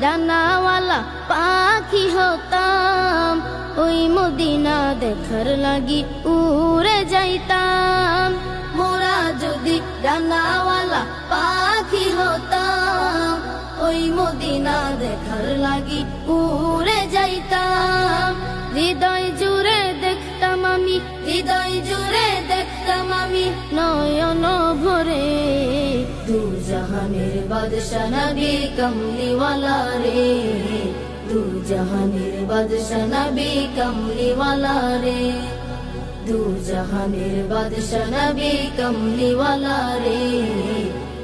ডানাওয়ালা পাখি হতাম, ওই মদিনা দেখার লাগি উড়ে যাইতাম। মোরা যদি ডানাওয়ালা পাখি হতাম, ওই মদিনা দেখার লাগি উড়ে যাইতাম। হৃদয় জুড়ে দেখতাম আমি, হৃদয় জুড়ে দেখতাম আমি নয়ন ভরে। দু জাহানের বাদশা নবী কমলিওয়ালা রে, দু জাহানের বাদশা নবী কমলিওয়ালা রে, দু জাহানের বাদশা নবী কমলিওয়ালা রে,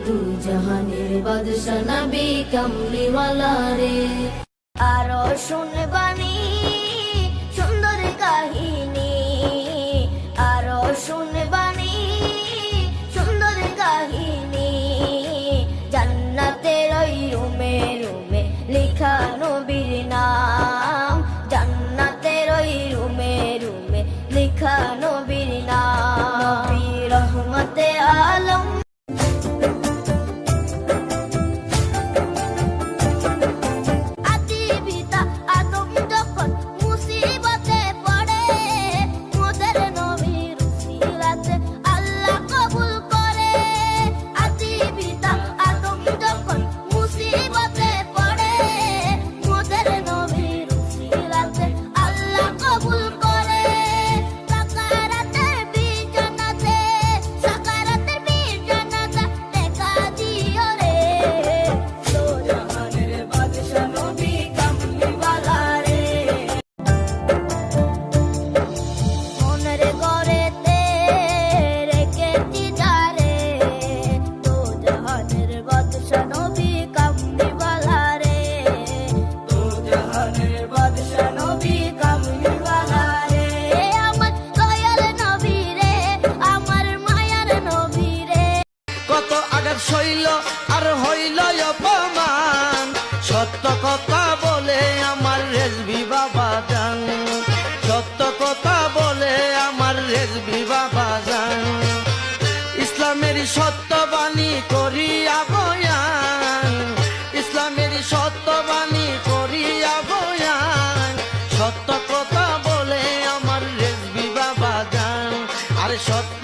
দু জাহানের বাদশা নবী কমলিওয়ালা রে। আরো শুনবানি সুন্দর কাহিনী, আরো শুনবানি সুন্দর কাহিনী। জান্নাতের ওই রুমে রুমে লেখা নবীর নাম, জান্নাতের ওই রুমে রুমে লেখা নবীর নাম। নবী রহমতে আলম শৈল আর হইল অপমান, সত্য কথা বলে আমার রেজবি বাবা জান, সত্য কথা বলে আমার রেজবি বাবা জান। ইসলামের সত্যবাণী করিয়া বয়ান, ইসলামের সত্যবাণী করিয়া বয়ান, সত্য কথা বলে আমার রেজবি বাবা জান। আরে সত্য